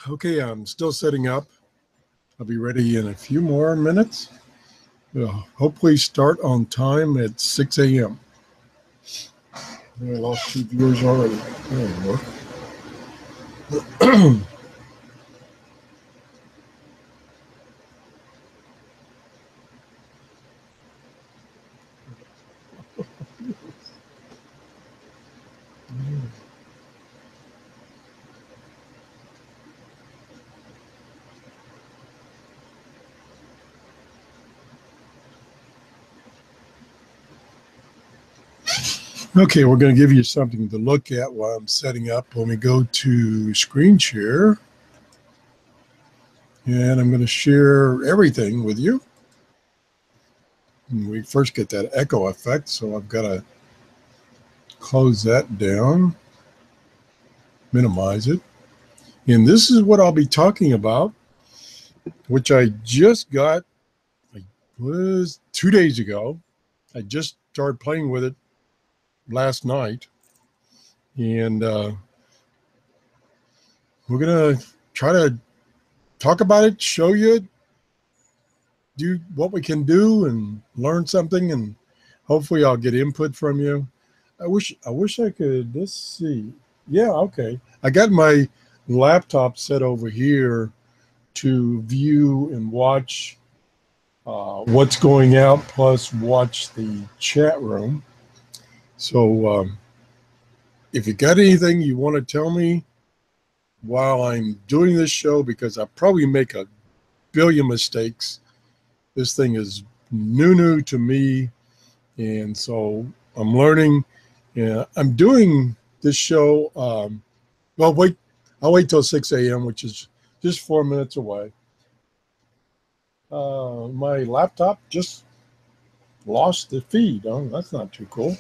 Okay, I'm still setting up. I'll be ready in a few more minutes. We'll hopefully start on time at 6 a.m. I lost 2 viewers already. There we go. Okay, we're going to give you something to look at while I'm setting up. When we go to screen share, and I'm going to share everything with you. And we first get that echo effect, so I've got to close that down, minimize it. And this is what I'll be talking about, which I just got, was 2 days ago. I just started playing with it last night. And we're going to try to talk about it, show you, do what we can do and learn something. And hopefully I'll get input from you. I wish I could, let's see. Yeah, okay. I got my laptop set over here to view and watch what's going out, plus watch the chat room. So if you got anything you want to tell me while I'm doing this show, because I probably make a billion mistakes. This thing is new to me, and so I'm learning. Yeah, I'm doing this show. Well, I'll wait till 6 a.m., which is just 4 minutes away. My laptop just lost the feed. Oh, that's not too cool.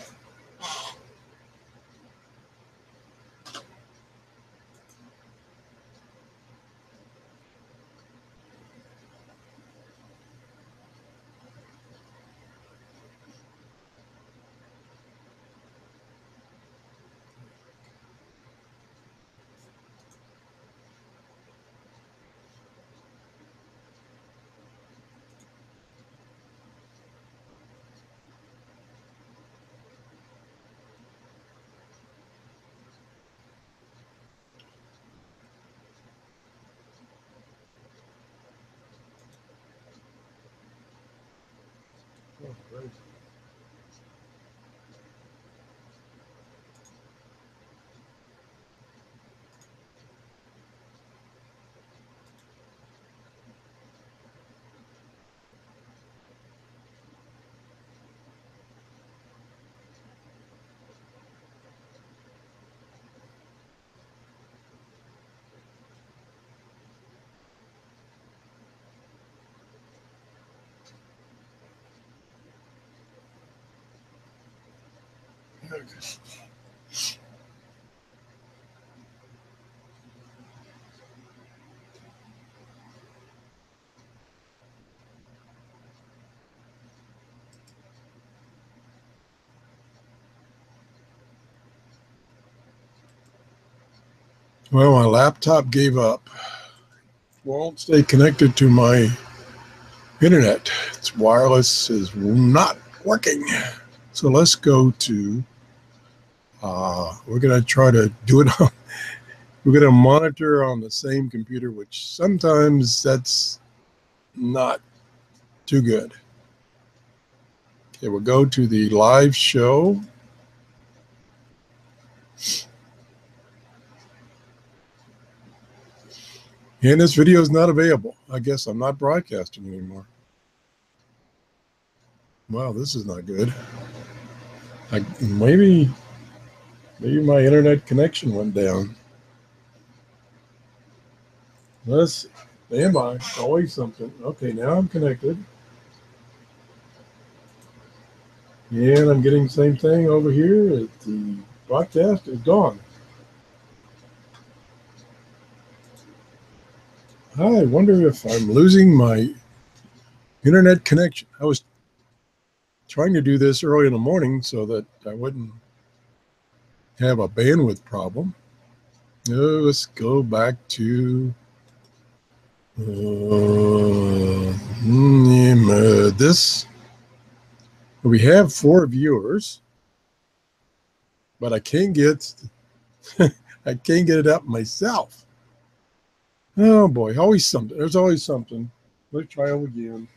Oh, great. Well, my laptop gave up. Won't stay connected to my internet. Its wireless is not working. So let's go to, we're going to try to do it on, we're going to monitor on the same computer, which sometimes that's not too good. Okay, we'll go to the live show. And this video is not available. I guess I'm not broadcasting anymore. Wow, this is not good. Maybe my internet connection went down. Let's see. Am I? Always something. Okay, now I'm connected. And I'm getting the same thing over here. The broadcast is gone. I wonder if I'm losing my internet connection. I was trying to do this early in the morning so that I wouldn't have a bandwidth problem. Let's go back to this. We have 4 viewers, but I can't get it up myself. Oh boy, always something. There's always something. Let's try it again.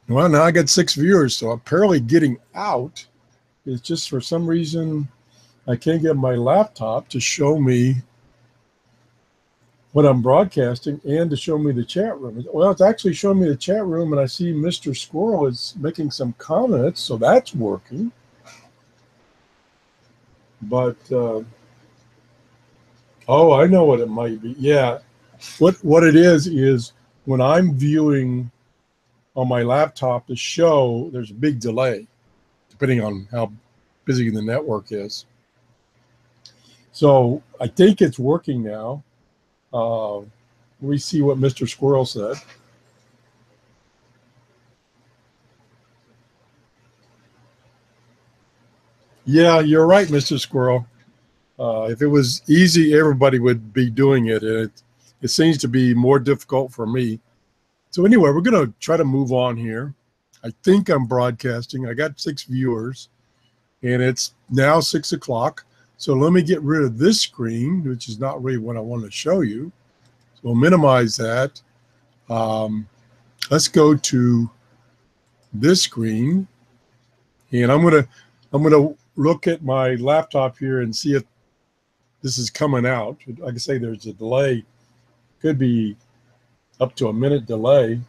Well, now I got 6 viewers, so apparently getting out is just for some reason I can't get my laptop to show me what I'm broadcasting and to show me the chat room. Well, it's actually showing me the chat room, and I see Mr. Squirrel is making some comments, so that's working. But, oh, I know what it might be. Yeah, what it is when I'm viewing on my laptop the show, there's a big delay, depending on how busy the network is. So I think it's working now. We see what Mr. Squirrel said. Yeah, you're right, Mr. Squirrel. If it was easy, everybody would be doing it. And it seems to be more difficult for me. So anyway, we're going to try to move on here. I think I'm broadcasting. I got 6 viewers, and it's now 6 o'clock. So let me get rid of this screen, which is not really what I want to show you. So we'll minimize that. Let's go to this screen, and I'm gonna look at my laptop here and see if this is coming out. Like I say, there's a delay. Could be up to a minute delay.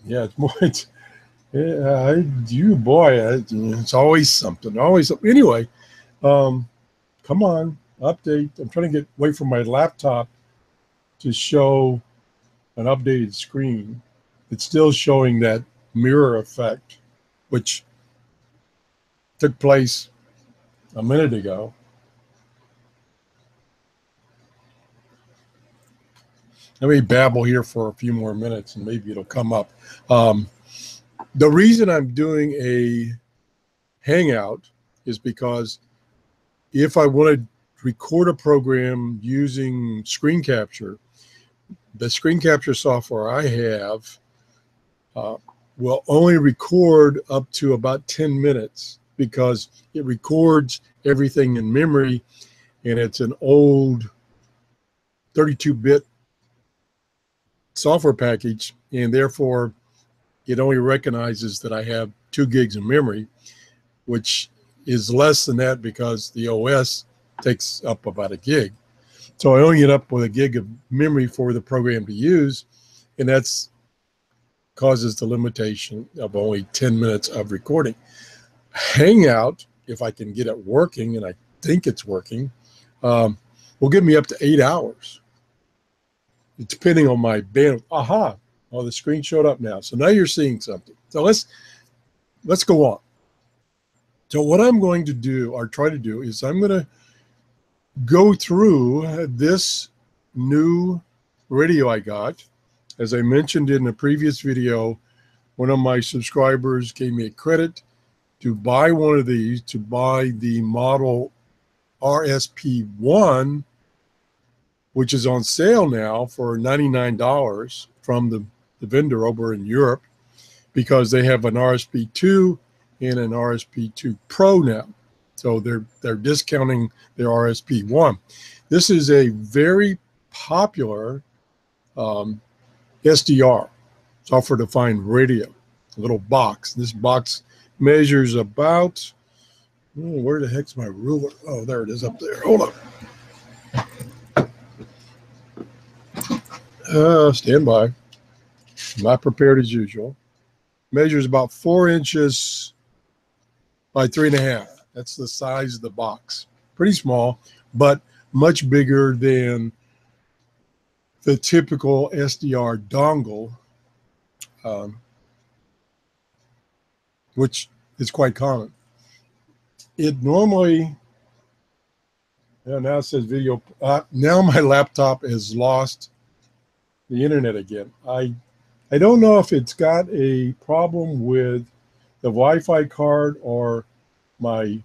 Yeah, it's more. It's always something. Always something. Anyway, come on, update. I'm trying to get away from my laptop to show an updated screen. It's still showing that mirror effect, which took place a minute ago. Let me babble here for a few more minutes and maybe it'll come up. The reason I'm doing a Hangout is because if I want to record a program using screen capture, the screen capture software I have will only record up to about 10 minutes because it records everything in memory, and it's an old 32-bit software package, and therefore it only recognizes that I have 2 gigs of memory, which is less than that because the OS takes up about 1 gig. So I only get up with 1 gig of memory for the program to use, and that's causes the limitation of only 10 minutes of recording. Hangout, if I can get it working, and I think it's working, will give me up to 8 hours, depending on my bandwidth. Aha! Oh, the screen showed up now. So now you're seeing something. So let's go on. So what I'm going to do, or try to do, is I'm going to go through this new radio I got. As I mentioned in the previous video, one of my subscribers gave me a credit to buy one of these, to buy the model RSP1, which is on sale now for $99 from the vendor over in Europe, because they have an RSP2 and an RSP2 Pro now. So they're discounting their RSP1. This is a very popular SDR, software-defined radio, a little box. This box measures about, where the heck's my ruler? Oh, there it is up there. Hold on. Stand by. Not prepared as usual. Measures about 4 inches by 3.5. That's the size of the box. Pretty small, but much bigger than the typical SDR dongle, which is quite common. It normally, now it says video. Now my laptop has lost the internet again. I don't know if it's got a problem with the Wi-Fi card or my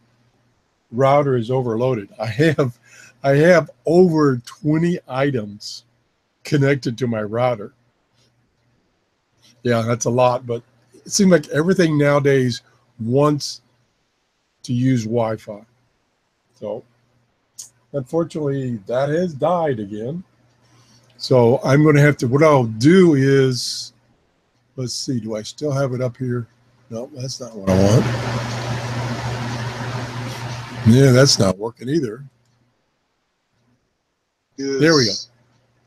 router is overloaded. I have over 20 items connected to my router. Yeah, that's a lot, but it seems like everything nowadays wants to use Wi-Fi. So unfortunately, that has died again. So I'm going to have to, what I'll do is, let's see, do I still have it up here? No, that's not what I want. Yeah, that's not working either. There we go.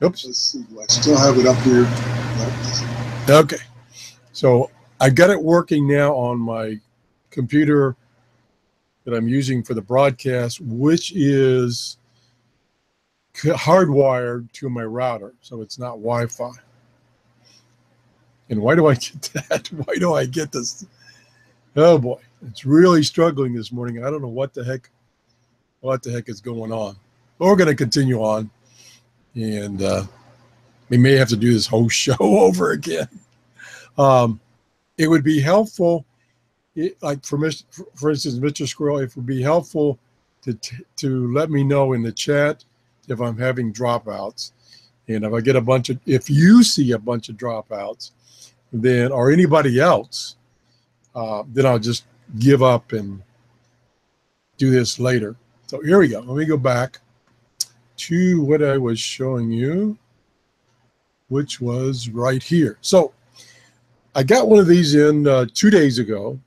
Oops. Let's see, do I still have it up here? No. Okay. So I got it working now on my computer that I'm using for the broadcast, which is hardwired to my router, so it's not Wi-Fi. And why do I get that? Why do I get this? Oh boy, it's really struggling this morning. I don't know what the heck is going on. But we're going to continue on, and we may have to do this whole show over again. It would be helpful, like for instance, Mr. Squirrel, it would be helpful to let me know in the chat if I'm having dropouts, and if I get if you see a bunch of dropouts, then, or anybody else, then I'll just give up and do this later. So here we go. Let me go back to what I was showing you, which was right here. So I got one of these in 2 days ago,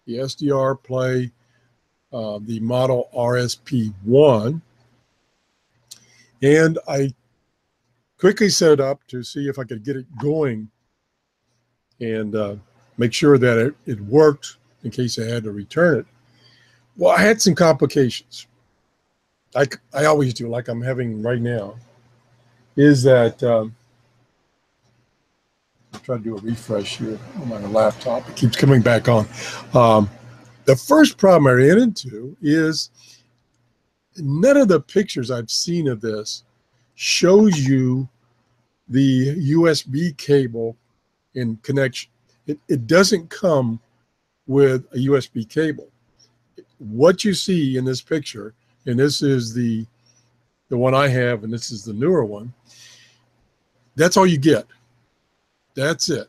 the SDRPlay, the model RSP1. And I quickly set it up to see if I could get it going and make sure that it worked in case I had to return it. Well, I had some complications. Like I always do, like I'm having right now, is that I'm trying to do a refresh here on my laptop. It keeps coming back on. The first problem I ran into is none of the pictures I've seen of this shows you the USB cable in connection. It doesn't come with a USB cable. What you see in this picture, and this is the one I have, and this is the newer one, that's all you get. That's it.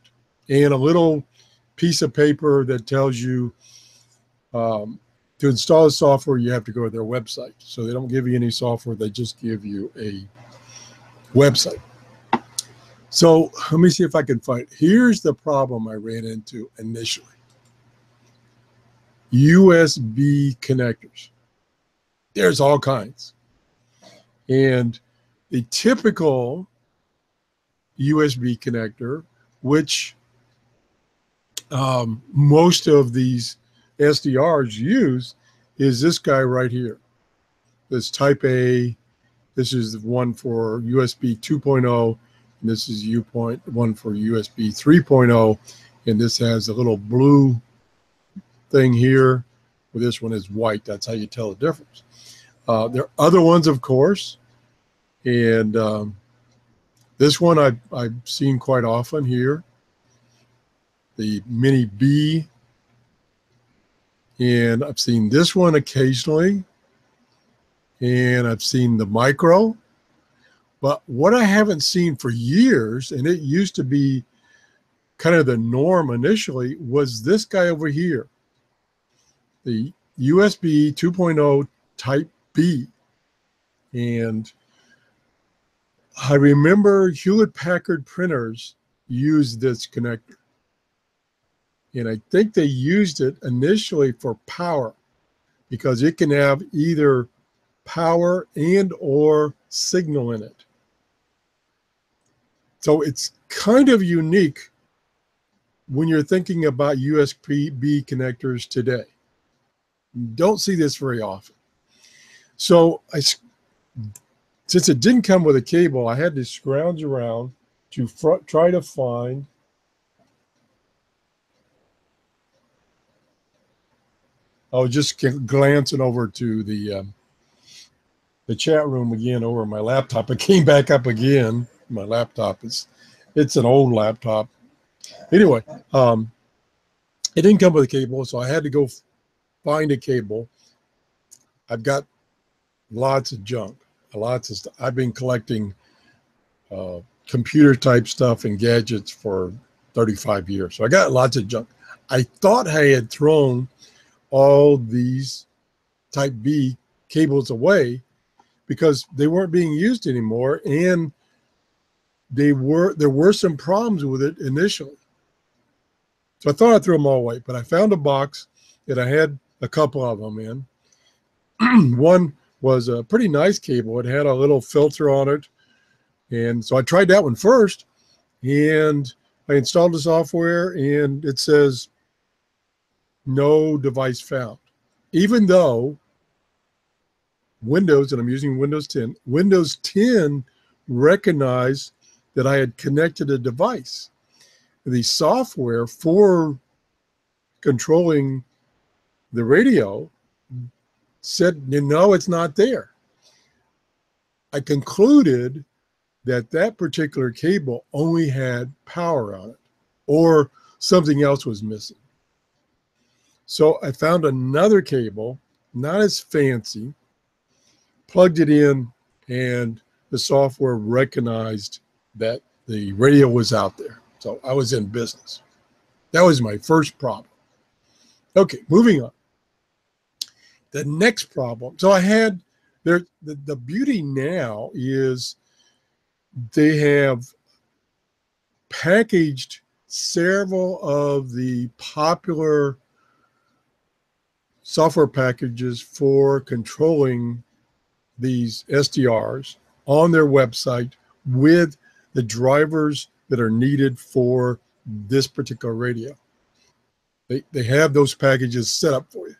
And a little piece of paper that tells you to install the software, you have to go to their website. So they don't give you any software, they just give you a website. So let me see if I can find. Here's the problem I ran into initially. USB connectors. There's all kinds. And the typical USB connector, which most of these SDRs use, is this guy right here. This type A This is one for USB 2.0, and this is one for USB 3.0, and this has a little blue thing here. Well, this one is white. That's how you tell the difference. There are other ones, of course, and this one I've seen quite often here, the Mini B, and I've seen this one occasionally, and I've seen the Micro. But what I haven't seen for years, and it used to be kind of the norm initially, was this guy over here, the USB 2.0 Type B. And I remember Hewlett-Packard printers used this connector. And I think they used it initially for power, because it can have either power and or signal in it. So it's kind of unique when you're thinking about USB connectors today. You don't see this very often. So since it didn't come with a cable, I had to scrounge around to try to find I was just glancing over to the chat room again over my laptop. It came back up again. My laptop it's an old laptop. Anyway, it didn't come with a cable, so I had to go find a cable. I've got lots of junk, lots of stuff. I've been collecting computer type stuff and gadgets for 35 years, so I got lots of junk. I thought I had thrown all these Type B cables away because they weren't being used anymore, and there were some problems with it initially. So I thought I threw them all away, but I found a box that I had a couple of them in. One was a pretty nice cable. It had a little filter on it, and so I tried that one first, and I installed the software, and it says no device found, even though Windows, and I'm using Windows 10 recognized that I had connected a device. The software for controlling the radio said, no, it's not there. I concluded that that particular cable only had power on it, or something else was missing. So I found another cable, not as fancy, plugged it in, and the software recognized that the radio was out there. So I was in business. That was my first problem. Okay, moving on. The next problem. So I had the beauty now is they have packaged several of the popular software packages for controlling these SDRs on their website with the drivers that are needed for this particular radio. They have those packages set up for you,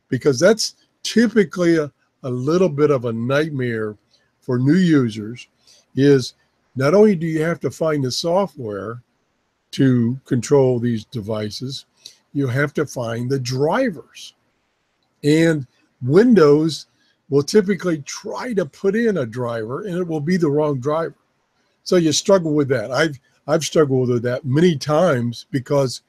because that's typically a little bit of a nightmare for new users. Is not only do you have to find the software to control these devices, you have to find the drivers. And Windows will typically try to put in a driver, and it will be the wrong driver. So you struggle with that. I've struggled with that many times, because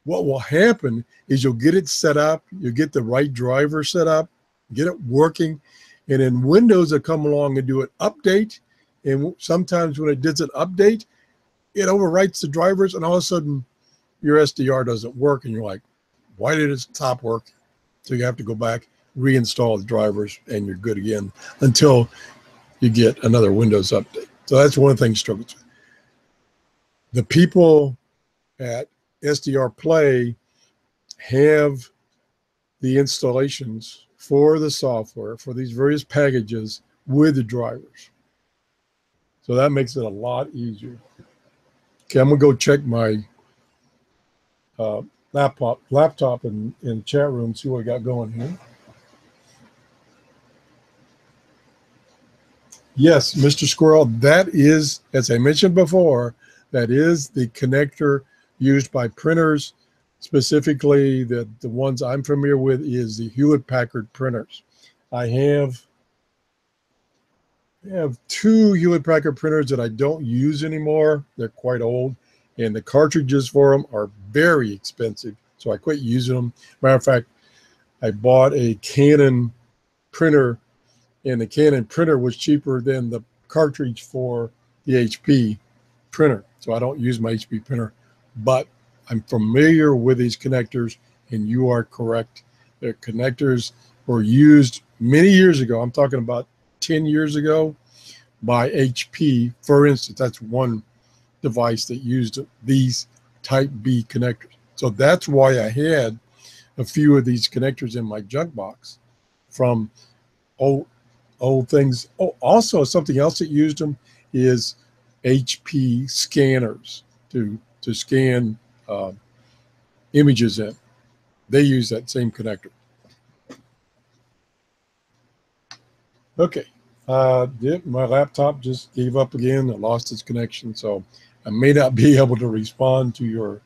what will happen is you'll get it set up, you get the right driver set up, get it working, and then Windows will come along and do an update. And sometimes when it does an update, it overwrites the drivers, and all of a sudden your SDR doesn't work, and you're like, why did it stop working? So you have to go back, reinstall the drivers, and you're good again until you get another Windows update. So that's one of the things struggles with. The people at SDRPlay have the installations for the software for these various packages with the drivers. So that makes it a lot easier. Okay, I'm gonna go check my laptop in chat room, see what I got going here. Yes, Mr. Squirrel, that is, as I mentioned before, that is the connector used by printers. Specifically, the ones I'm familiar with is the Hewlett-Packard printers. I have two Hewlett-Packard printers that I don't use anymore. They're quite old, and the cartridges for them are very expensive, so I quit using them. Matter of fact, I bought a Canon printer, and the Canon printer was cheaper than the cartridge for the HP printer. So I don't use my HP printer, but I'm familiar with these connectors, and you are correct. Their connectors were used many years ago. I'm talking about 10 years ago by HP. For instance, that's one device that used these type B connectors. So that's why I had a few of these connectors in my junk box from old things. Oh, also something else that used them is HP scanners to scan images in. They use that same connector. Okay, my laptop just gave up again. I lost its connection, so I may not be able to respond to your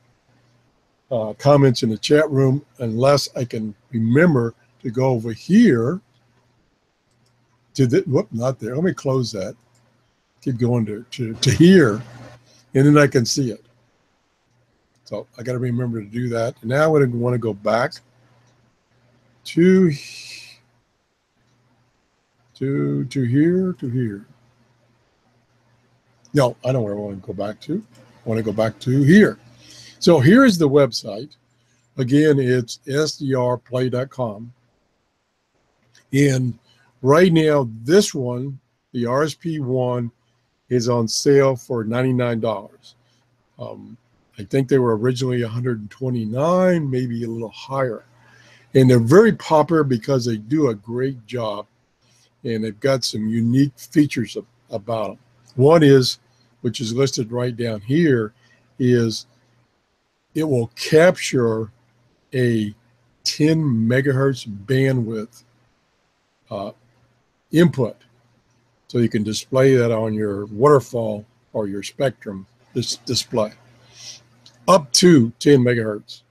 comments in the chat room unless I can remember to go over here to the, whoop, not there. Let me close that. Keep going to here, and then I can see it. So I got to remember to do that. And now I'm going to want to go back to here. No, I know where I want to go back to. I want to go back to here. So here is the website. Again, it's SDRPlay.com. And right now, this one, the RSP1, is on sale for $99. I think they were originally $129, maybe a little higher. And they're very popular because they do a great job, and they've got some unique features about them. One is, which is listed right down here, is it will capture a 10 megahertz bandwidth input. So you can display that on your waterfall or your spectrum display. Up to 10 megahertz.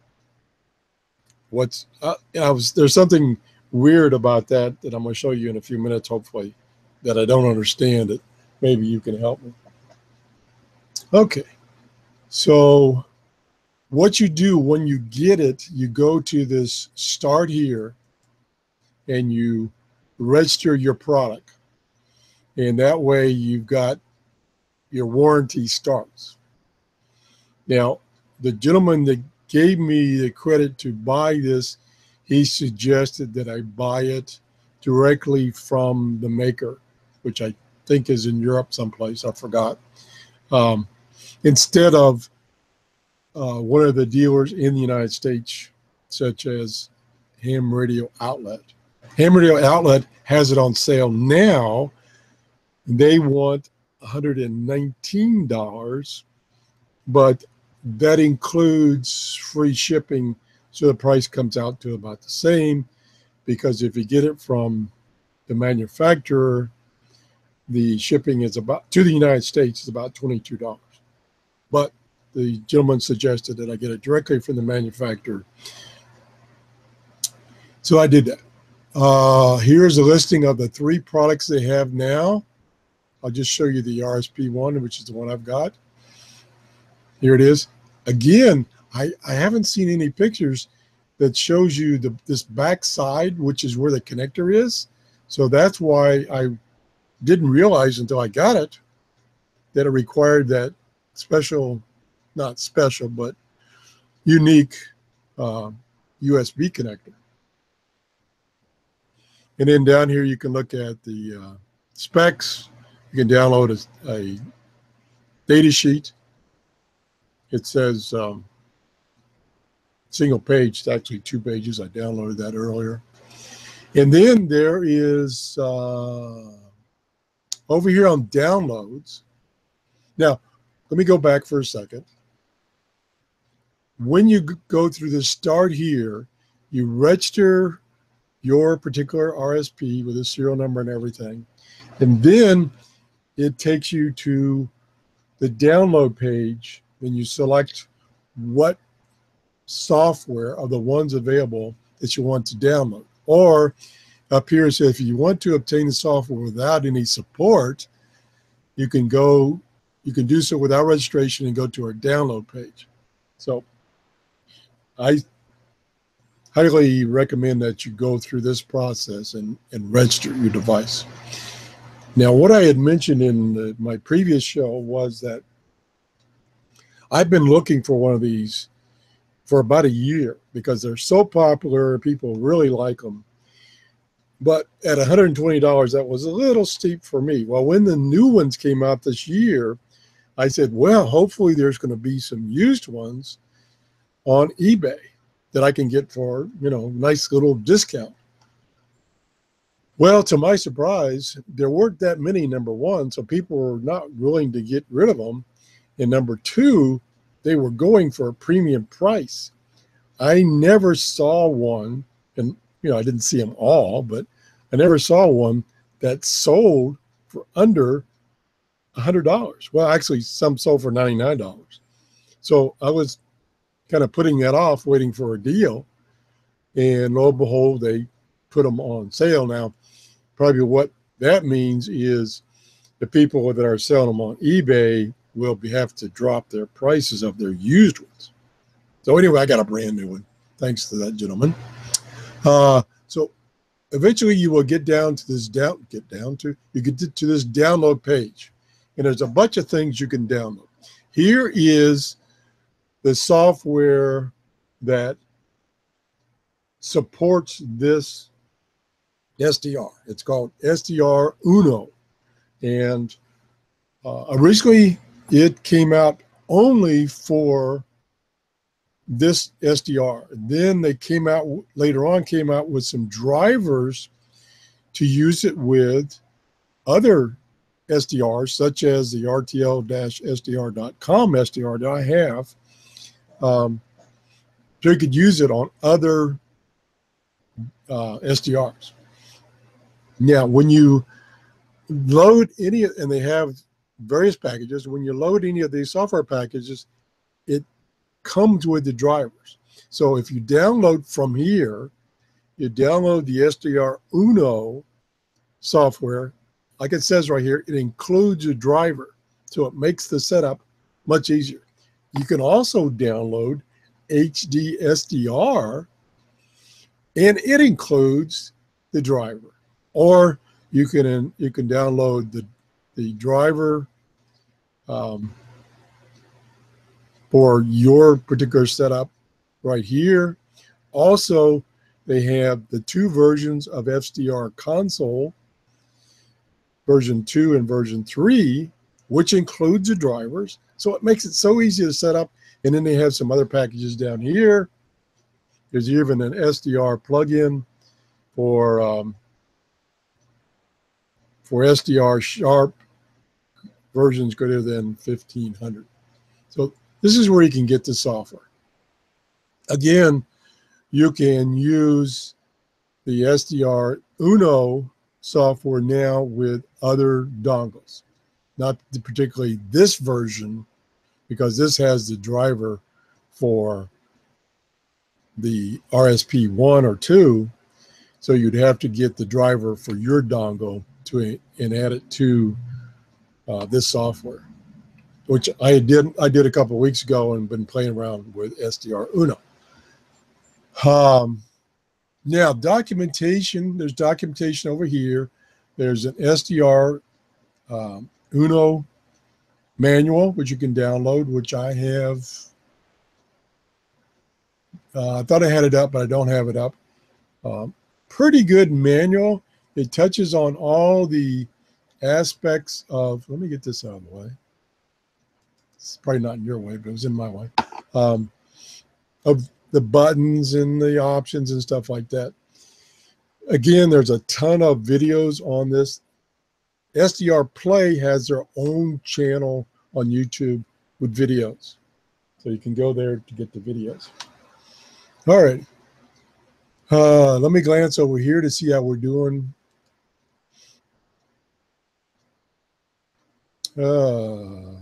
There's something weird about that I'm going to show you in a few minutes, hopefully, that I don't understand it. Maybe you can help me. Okay, so what you do when you get it, you go to this Start Here, and you register your product. And that way you've got your warranty starts. Now, the gentleman that gave me the credit to buy this, he suggested that I buy it directly from the maker, which I think is in Europe someplace, I forgot, instead of one of the dealers in the United States, such as Ham Radio Outlet. Ham Radio Outlet has it on sale now. They want $119, but that includes free shipping, so the price comes out to about the same, because if you get it from the manufacturer, the shipping is about, to the United States, is about $22. But the gentleman suggested that I get it directly from the manufacturer. So I did that. Here's a listing of the 3 products they have now. I'll just show you the RSP1, which is the one I've got. Here it is. Again, I haven't seen any pictures that shows you this back side, which is where the connector is. So that's why I didn't realize until I got it that it required that special, not special, but unique USB connector. And then down here, you can look at the specs. You can download a data sheet. It says single page. It's actually 2 pages. I downloaded that earlier. And then there is over here on downloads. Now, let me go back for a second. When you go through the Start Here, you register your particular RSP with a serial number and everything. And then it takes you to the download page, and you select what software are the ones available that you want to download. Or up here it says if you want to obtain the software without any support, you can do so without registration and go to our download page. So I highly recommend that you go through this process and register your device. Now, what I had mentioned in my previous show was that I've been looking for one of these for about a year because they're so popular. People really like them. But at $120, that was a little steep for me. Well, when the new ones came out this year, I said, well, hopefully there's going to be some used ones on eBay that I can get for, nice little discount. Well, to my surprise, there weren't that many, number one, so people were not willing to get rid of them. And number two, they were going for a premium price. I never saw one, and I didn't see them all, but I never saw one that sold for under $100. Well, actually, some sold for $99. So I was kind of putting that off, waiting for a deal. And lo and behold, they put them on sale. Now, probably what that means is the people that are selling them on eBay will have to drop their prices of their used ones. So anyway, I got a brand new one, thanks to that gentleman. So eventually you will get down to this this download page, and there's a bunch of things you can download. Here is the software that supports this SDR. It's called SDR Uno, and originally it came out only for this SDR. Then they later on came out with some drivers to use it with other SDRs, such as the RTL-SDR.com SDR that I have. So you could use it on other SDRs. Now, when you load any, and they have various packages, when you load any of these software packages, it comes with the drivers. So if you download from here, you download the SDR Uno software, like it says right here, it includes a driver. So it makes the setup much easier. You can also download HD SDR, and it includes the driver. Or you can download the driver for your particular setup right here. Also, they have the two versions of SDR console, version 2 and version 3, which includes the drivers. So it makes it so easy to set up. And then they have some other packages down here. There's even an SDR plugin for SDR Sharp versions greater than 1500. So this is where you can get the software. Again, you can use the SDR Uno software now with other dongles. Not particularly this version, because this has the driver for the RSP1 or 2. So you'd have to get the driver for your dongle and add it to this software, which I did a couple of weeks ago and been playing around with SDR Uno. Now, documentation, there's documentation over here. There's an SDR Uno manual, which you can download, which I have. I thought I had it up, but I don't have it up. Pretty good manual. It touches on all the aspects of, let me get this out of the way. It's probably not in your way, but it was in my way. Of the buttons and the options and stuff like that. Again, there's a ton of videos on this. SDRPlay has their own channel on YouTube with videos. So you can go there to get the videos. All right. Let me glance over here to see how we're doing. I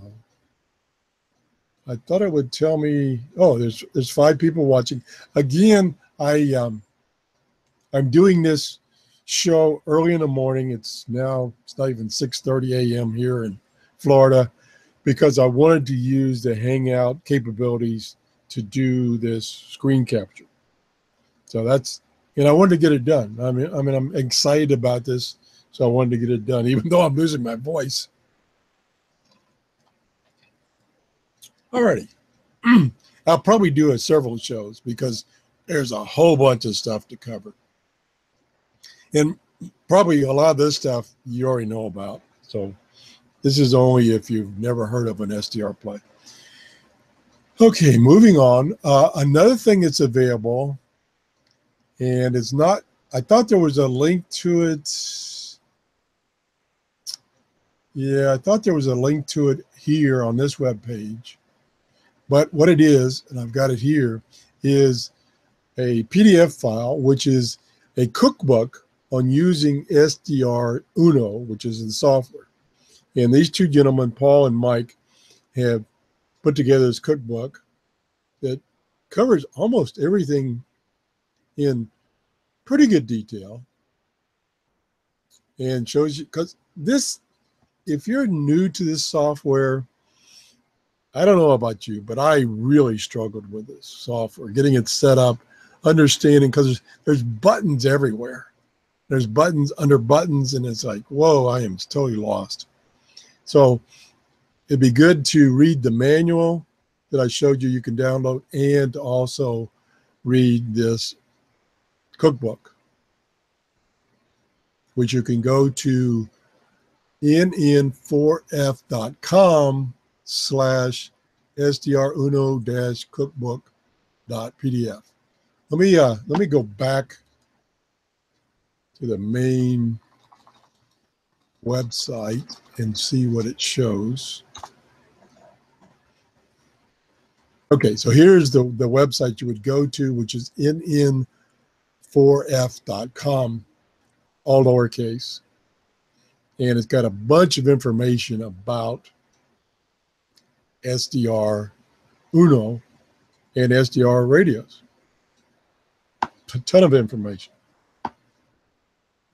thought it would tell me. Oh, there's 5 people watching. Again, I'm doing this show early in the morning. It's not even 6:30 a.m. here in Florida, because I wanted to use the Hangout capabilities to do this screen capture. So I wanted to get it done. I mean, I'm excited about this, so I wanted to get it done, even though I'm losing my voice. Alrighty. I'll probably do several shows because there's a whole bunch of stuff to cover. And probably a lot of this stuff you already know about. So this is only if you've never heard of an SDRPlay. Okay, moving on. Another thing that's available, and it's not, I thought there was a link to it. Yeah, I thought there was a link to it here on this web page. But what it is, and I've got it here, is a PDF file, which is a cookbook on using SDR Uno, which is in software. And these 2 gentlemen, Paul and Mike, have put together this cookbook that covers almost everything in pretty good detail and shows you, because this, if you're new to this software, I don't know about you, but I really struggled with this software, getting it set up, understanding, because there's buttons everywhere. There's buttons under buttons, and it's like, whoa, I am totally lost. So it'd be good to read the manual that I showed you can download, and also read this cookbook, which you can go to nn4f.com/SDRuno-cookbook.pdf. Let me go back to the main website and see what it shows. Okay, so here's the website you would go to, which is nn4f.com, all lowercase. And it's got a bunch of information about SDR Uno and SDR radios. A ton of information.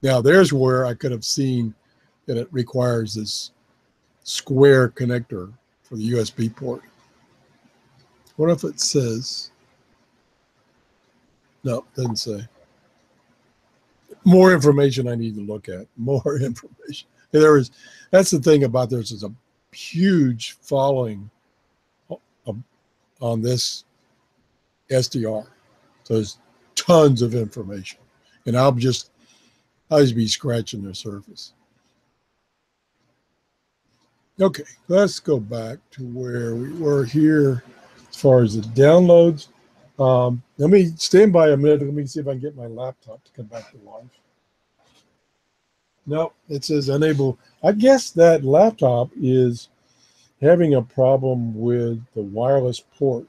Now, there's where I could have seen that it requires this square connector for the USB port. What if it says? No, it doesn't say. More information I need to look at. More information. That's the thing about this, is a huge following on this SDR. So there's tons of information, and I'll just be scratching the surface. Okay, let's go back to where we were here as far as the downloads. Let me stand by a minute. Let me see if I can get my laptop to come back to life. No, it says unable. I guess that laptop is having a problem with the wireless port.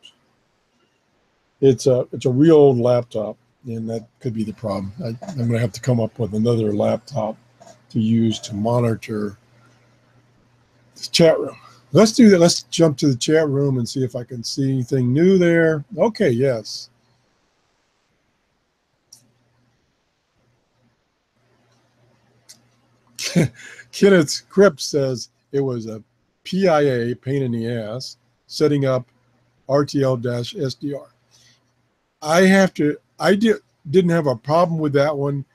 It's a real old laptop, and that could be the problem. I'm going to have to come up with another laptop to use to monitor this chat room. Let's do that. Let's jump to the chat room and see if I can see anything new there. Okay, yes. Kenneth Cripps says it was a PIA, pain in the ass, setting up RTL-SDR. I didn't have a problem with that one.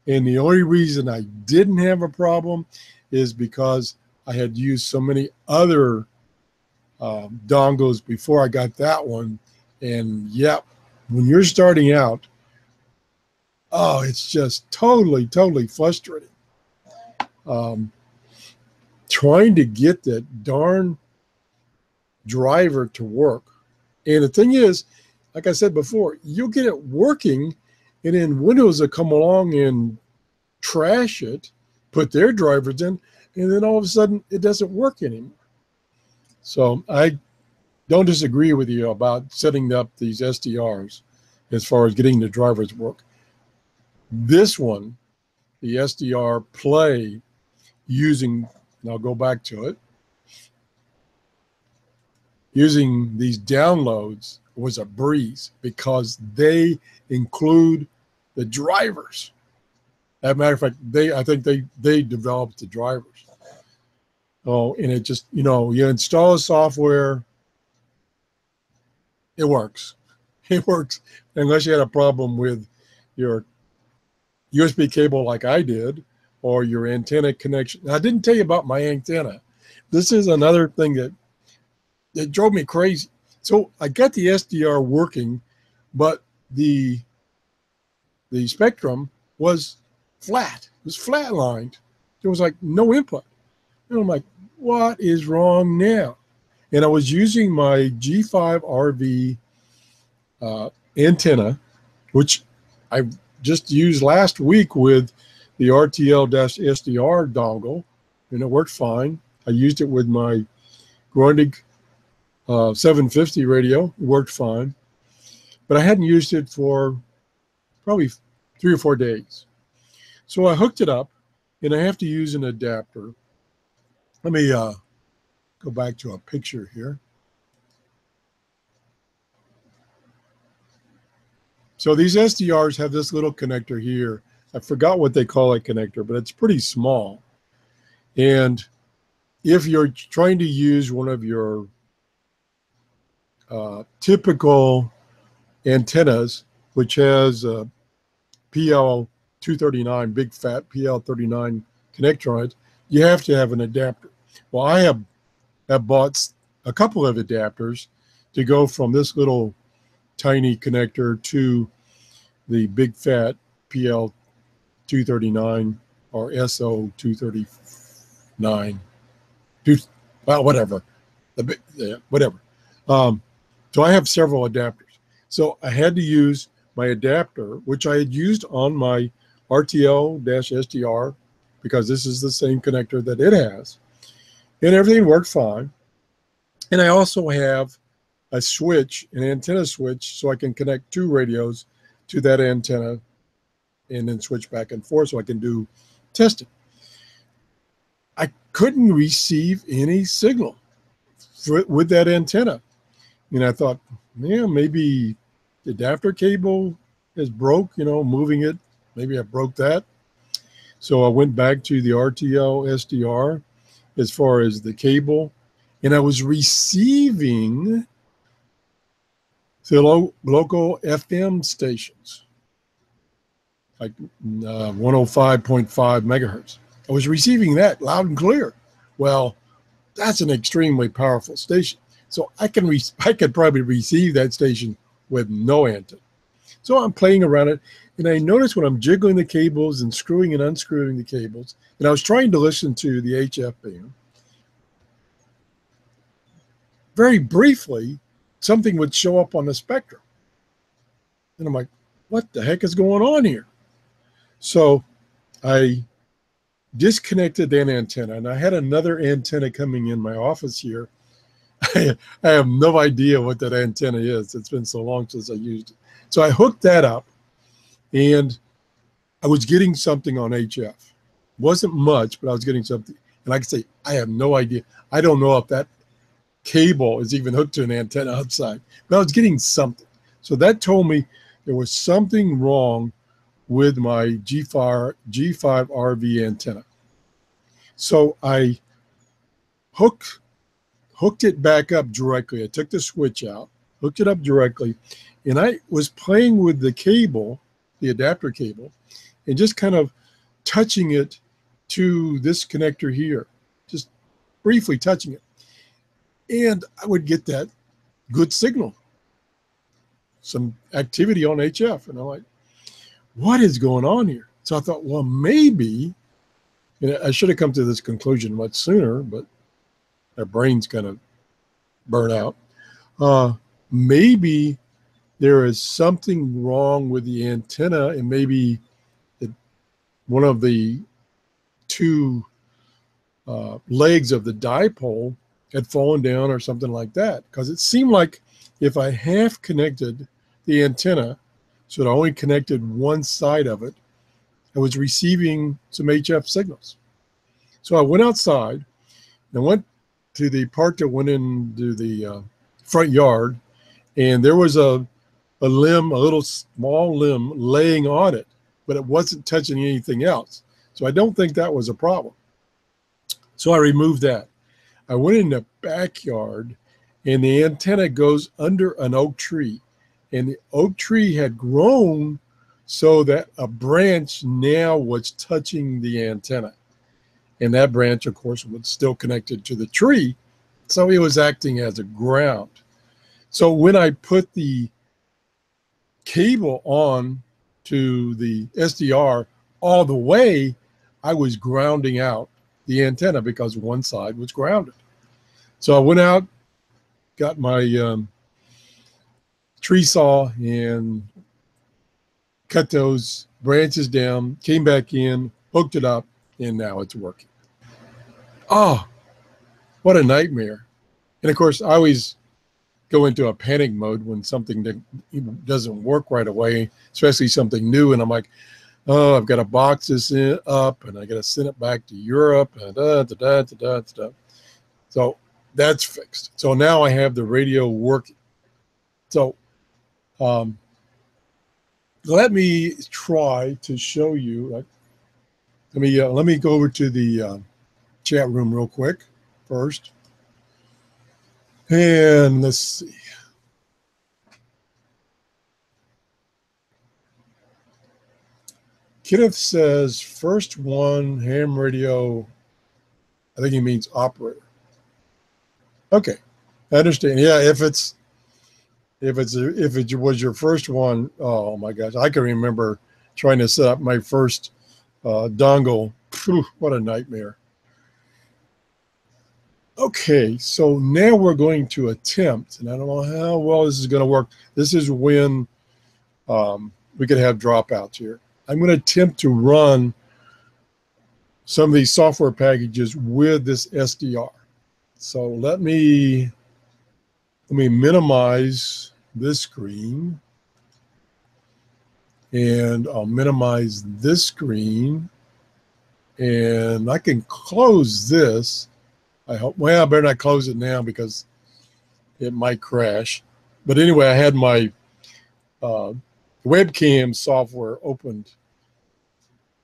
And the only reason I didn't have a problem is because I had used so many other dongles before I got that one. And yep, when you're starting out, oh, it's just totally, totally frustrating. Trying to get that darn driver to work. And the thing is, like I said before, you'll get it working, and then Windows will come along and trash it, put their drivers in, and then all of a sudden it doesn't work anymore. So I don't disagree with you about setting up these SDRs as far as getting the drivers to work. This one, the SDR Play, using, and I'll go back to it, using these downloads was a breeze because they include the drivers. As a matter of fact, I think they developed the drivers. Oh, and it just, you know, you install a software, it works. It works unless you had a problem with your USB cable like I did, or your antenna connection. Now, I didn't tell you about my antenna. This is another thing that drove me crazy. So I got the SDR working, but the spectrum was flat. It was flatlined. There was like no input. And I'm like, what is wrong now? And I was using my G5RV antenna, which I just used last week with the RTL-SDR dongle, and it worked fine. I used it with my Grundig 750 radio. It worked fine. But I hadn't used it for probably 3 or 4 days. So I hooked it up, and I have to use an adapter. Let me go back to a picture here. So these SDRs have this little connector here. I forgot what they call that connector, but it's pretty small. And if you're trying to use one of your typical antennas, which has a PL239, big fat PL39 connector on it, you have to have an adapter. Well, I have bought a couple of adapters to go from this little tiny connector to the big fat PL239 or SO239, well, whatever, whatever. So I have several adapters. So I had to use my adapter, which I had used on my RTL-SDR, because this is the same connector that it has, and everything worked fine. And I also have a switch, an antenna switch, so I can connect 2 radios to that antenna and then switch back and forth so I can do testing. I couldn't receive any signal with that antenna. And I thought, yeah, maybe the adapter cable is broke, you know, moving it. Maybe I broke that. So I went back to the RTL-SDR as far as the cable, and I was receiving the local FM stations, like 105.5 megahertz. I was receiving that loud and clear. Well, that's an extremely powerful station. So I could probably receive that station with no antenna. So I'm playing around it, and I noticed when I'm jiggling the cables and screwing and unscrewing the cables, and I was trying to listen to the HF band, very briefly, something would show up on the spectrum. And I'm like, what the heck is going on here? So I disconnected that antenna, and I had another antenna coming in my office here. I have no idea what that antenna is. It's been so long since I used it. So I hooked that up, and I was getting something on HF. Wasn't much, but I was getting something. And like I say, I have no idea. I don't know if that cable is even hooked to an antenna outside, but I was getting something. So that told me there was something wrong with my G5RV antenna. So I hooked it back up directly. I took the switch out, hooked it up directly, and I was playing with the cable, the adapter cable, and just kind of touching it to this connector here, just briefly touching it. And I would get that good signal, some activity on HF. And I'm like, what is going on here? So I thought, well, maybe, and I should have come to this conclusion much sooner, but our brains kind of burn out. Maybe there is something wrong with the antenna, and maybe one of the 2 legs of the dipole had fallen down or something like that, because it seemed like if I half connected the antenna, so it only connected one side of it, I was receiving some HF signals. So I went outside and went to the part that went into the front yard, and there was a limb, a little small limb laying on it, but it wasn't touching anything else. So I don't think that was a problem. So I removed that. I went in the backyard, and the antenna goes under an oak tree, and the oak tree had grown so that a branch now was touching the antenna. And that branch, of course, was still connected to the tree, so it was acting as a ground. So when I put the cable on to the SDR all the way, I was grounding out the antenna because one side was grounded. So I went out, got my tree saw and cut those branches down, came back in, hooked it up, and now it's working. Oh, what a nightmare. And of course, I always go into a panic mode when something that doesn't work right away, especially something new. And I'm like, oh, I've got to box this up, and I got to send it back to Europe. And So that's fixed. So now I have the radio working. So let me try to show you. Let me go over to the chat room real quick first. And let's see. Kenneth says, first one, ham radio. I think he means operator. Okay, I understand. Yeah, if it was your first one, oh my gosh, I can remember trying to set up my first dongle. Phew, what a nightmare. Okay, so now we're going to attempt, and I don't know how well this is going to work. This is when we could have dropouts here. I'm going to attempt to run some of these software packages with this SDR. So let me minimize this screen, and I'll minimize this screen, and I can close this. I hope. Well, I better not close it now because it might crash. But anyway, I had my webcam software opened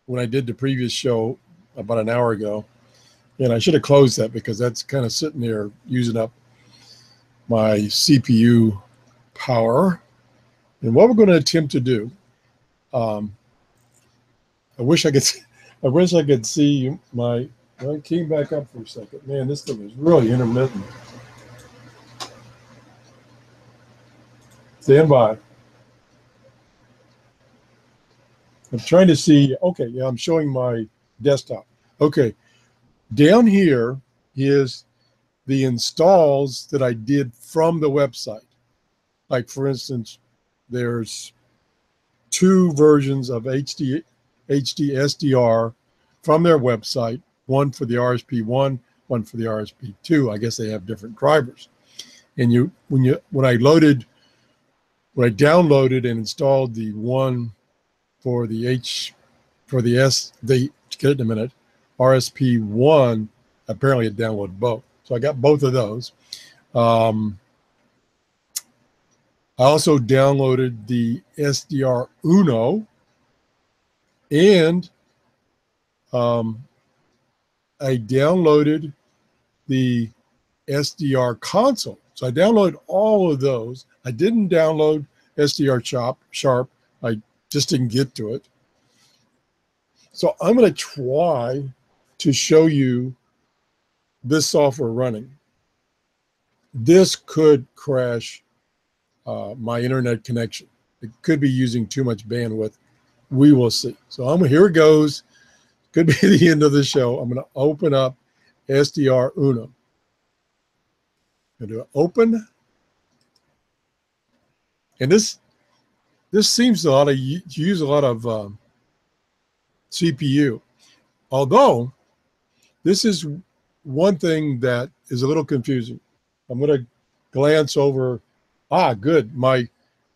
when I did the previous show about an hour ago, and I should have closed that because that's kind of sitting there using up my CPU power. And what we're going to attempt to do, I wish I could see my. Well, it came back up for a second. Man, this thing is really intermittent. Stand by. I'm trying to see. Okay, yeah, I'm showing my desktop. Okay, down here is the installs that I did from the website. Like, for instance, there's 2 versions of HD SDR from their website. One for the RSP1, one for the RSP2. I guess they have different drivers. And when I downloaded and installed the one for the get it in a minute, RSP1, apparently it downloaded both. So I got both of those. I also downloaded the SDR Uno, and I downloaded the SDR console. So I downloaded all of those. I didn't download SDR Sharp. I just didn't get to it. So I'm going to try to show you this software running. This could crash my internet connection. It could be using too much bandwidth. We will see. So here it goes. Could be the end of the show. I'm going to open up SDR Uno. I'm going to do open. And this seems to use a lot of CPU. Although, this is one thing that is a little confusing. I'm going to glance over. Good. My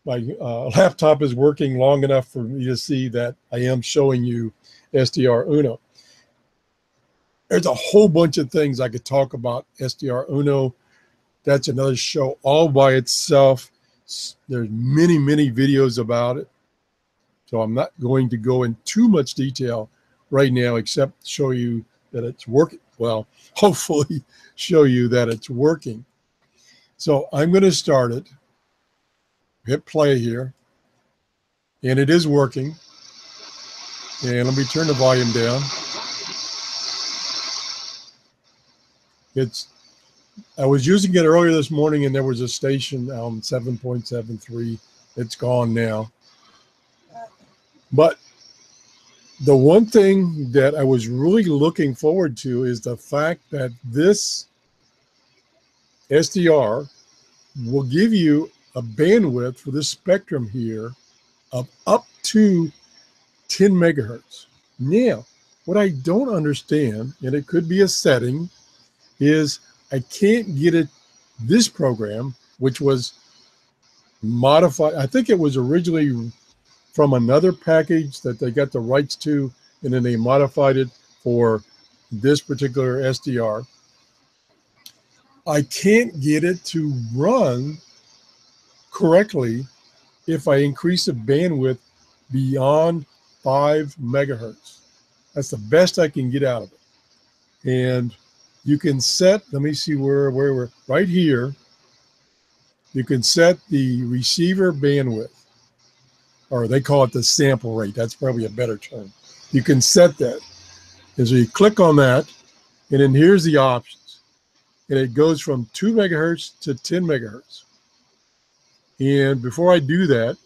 laptop is working long enough for me to see that I am showing you SDR Uno. There's a whole bunch of things I could talk about SDR Uno. That's another show all by itself. There's many, many videos about it. So I'm not going to go in too much detail right now, except show you that it's working. Well, hopefully show you that it's working. So I'm going to start it. Hit play here. And it is working. And let me turn the volume down. I was using it earlier this morning, and there was a station on 7.73. It's gone now. But the one thing that I was really looking forward to is the fact that this SDR will give you a bandwidth for this spectrum here of up to 10 megahertz. Now, what I don't understand, and it could be a setting, is I can't get it, this program, which was modified. I think it was originally from another package that they got the rights to, and then they modified it for this particular SDR. I can't get it to run correctly if I increase the bandwidth beyond 5 megahertz. That's the best I can get out of it. And you can set, let me see where we're, right here, you can set the receiver bandwidth, or they call it the sample rate. That's probably a better term. You can set that. And so you click on that, and then here's the options. And it goes from 2 megahertz to 10 megahertz. And before I do that,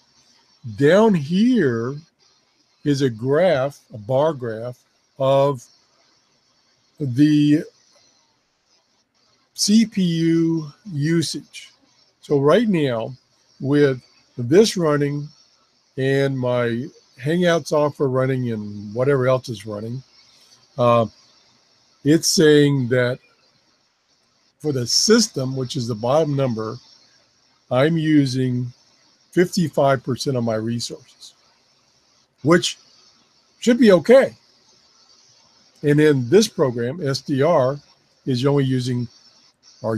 down here is a graph, a bar graph of the CPU usage. So right now, with this running and my Hangout software running and whatever else is running, it's saying that for the system, which is the bottom number, I'm using 55% of my resources, which should be okay. And then this program, SDR, is only using, I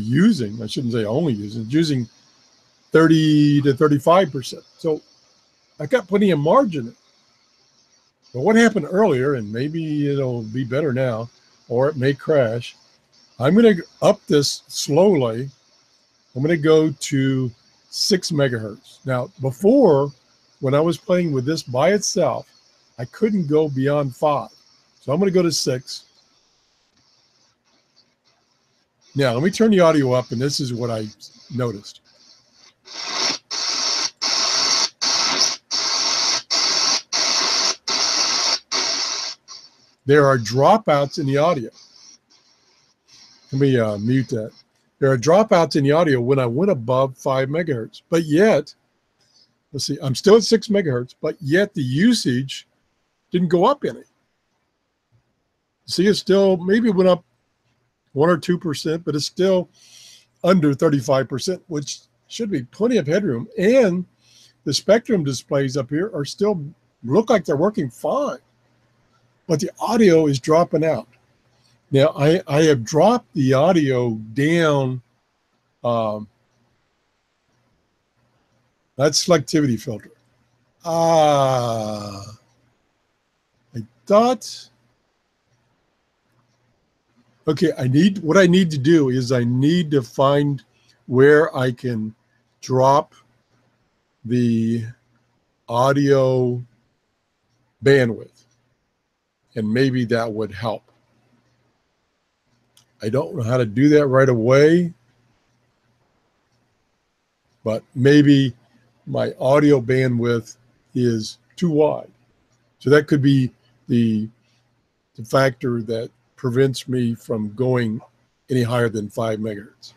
shouldn't say only using 30 to 35%. So I got plenty of margin. But what happened earlier, and maybe it'll be better now, or it may crash, I'm going to up this slowly. I'm going to go to 6 megahertz. Now, before, when I was playing with this by itself, I couldn't go beyond 5. So I'm going to go to 6. Now, let me turn the audio up, and this is what I noticed. There are dropouts in the audio. Let me mute that. There are dropouts in the audio when I went above 5 megahertz. But yet, let's see, I'm still at 6 megahertz, but yet the usage didn't go up any. See, it's still, maybe it went up 1 or 2%, but it's still under 35%, which should be plenty of headroom. And the spectrum displays up here are still, look like they're working fine, but the audio is dropping out. Now, I have dropped the audio down. That's selectivity filter. I thought, okay, what I need to do is I need to find where I can drop the audio bandwidth, and maybe that would help. I don't know how to do that right away, but maybe my audio bandwidth is too wide. So that could be the factor that prevents me from going any higher than 5 megahertz.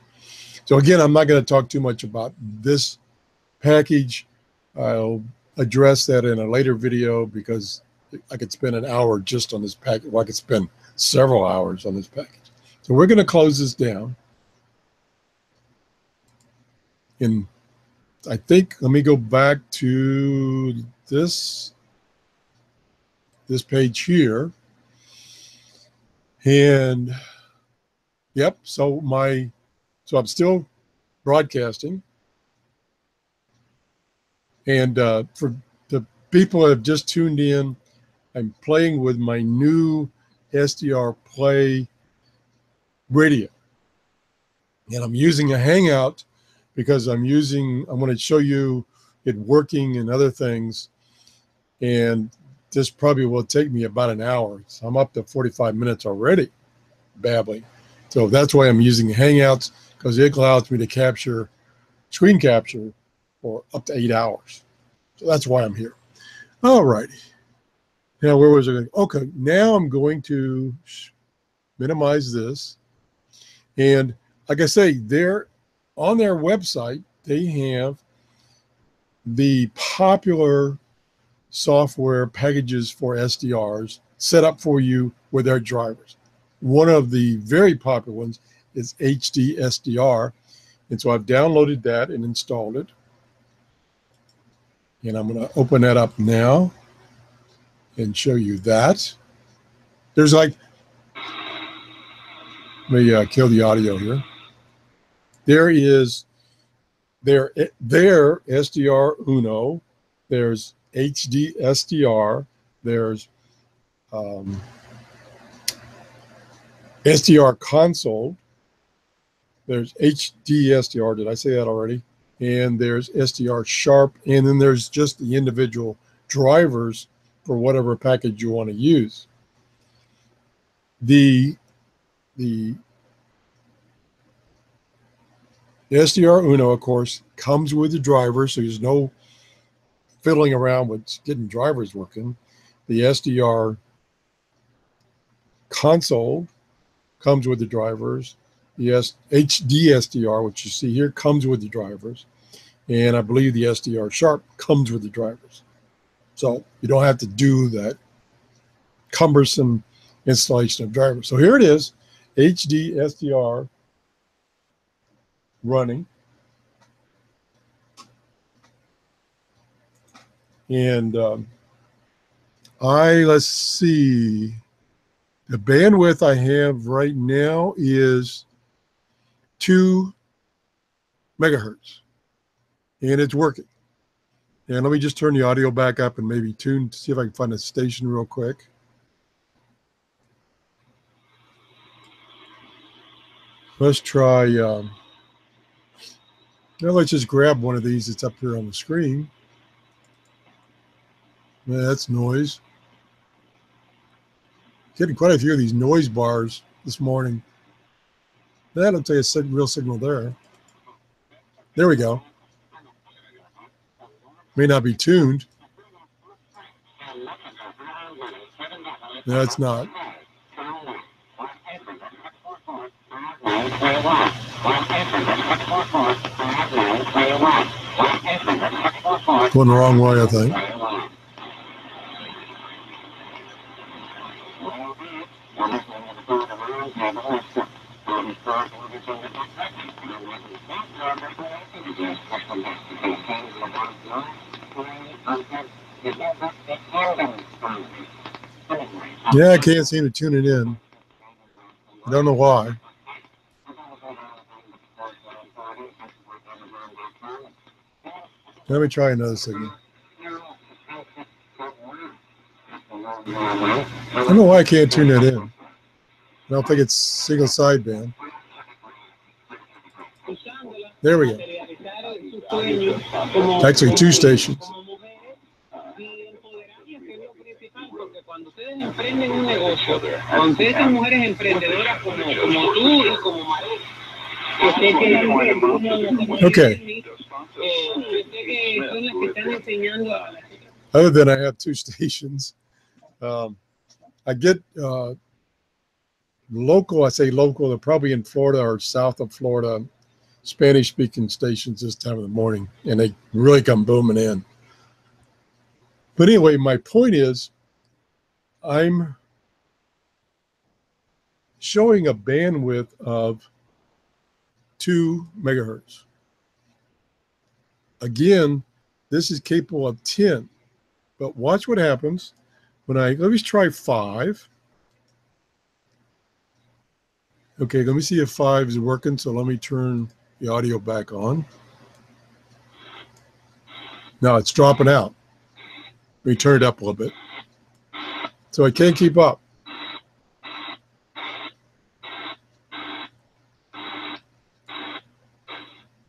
So again, I'm not going to talk too much about this package. I'll address that in a later video because I could spend an hour just on this package. Well, I could spend several hours on this package. So we're going to close this down. And I think, let me go back to this page here. And yep, so I'm still broadcasting. And for the people that have just tuned in, I'm playing with my new SDRPlay radio. And I'm using a Hangout because I'm going to show you it working and other things. And this probably will take me about an hour. So I'm up to 45 minutes already babbling. So that's why I'm using Hangouts, because it allows me to capture, screen capture, for up to 8 hours. So that's why I'm here. All righty. Now, where was I going? Okay, now I'm going to minimize this. And like I say, on their website, they have the popular software packages for SDRs set up for you with their drivers. One of the very popular ones is HD SDR. And so I've downloaded that and installed it. And I'm going to open that up now and show you that. There's like, let me kill the audio here. There is their SDR Uno. There's HD SDR. There's SDR console. There's HD SDR. Did I say that already? And there's SDR sharp. And then there's just the individual drivers for whatever package you want to use. The SDR Uno, of course, comes with the driver, so there's no fiddling around with getting drivers working. The SDR console comes with the drivers. The HD SDR, which you see here, comes with the drivers. And I believe the SDR Sharp comes with the drivers. So you don't have to do that cumbersome installation of drivers. So here it is, HD SDR running. And let's see, the bandwidth I have right now is 2 megahertz, and it's working. And let me just turn the audio back up and maybe tune to see if I can find a station real quick. Let's try, now let's just grab one of these that's up here on the screen. Yeah, that's noise. Getting quite a few of these noise bars this morning. That'll tell you a real signal there. There we go. May not be tuned. No, it's not. Going the wrong way, I think. Yeah, I can't seem to tune it in. I don't know why. Let me try another signal. I don't know why I can't tune that in. I don't think it's single sideband. There we go. Actually, 2 stations. Okay. Other than I have 2 stations, I get local, I say local, they're probably in Florida or south of Florida, Spanish-speaking stations this time of the morning, and they really come booming in. But anyway, my point is, I'm showing a bandwidth of 2 megahertz. Again, this is capable of 10, but watch what happens when let me try 5. Okay, let me see if 5 is working, so let me turn the audio back on. Now it's dropping out. Let me turn it up a little bit. So I can't keep up.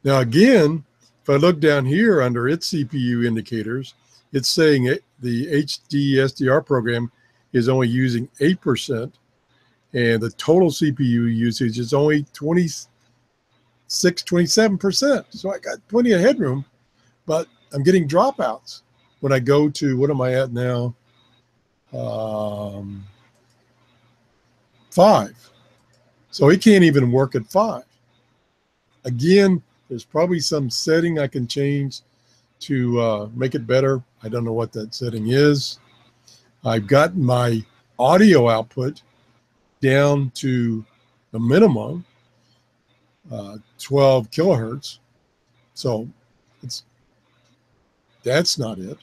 Now again, if I look down here under its CPU indicators, it's saying the HD SDR program is only using 8%, and the total CPU usage is only 27%. So I got plenty of headroom, but I'm getting dropouts. When I go to, what am I at now? 5. So it can't even work at 5. Again, there's probably some setting I can change to make it better. I don't know what that setting is. I've got my audio output down to the minimum, 12 kilohertz. So that's not it.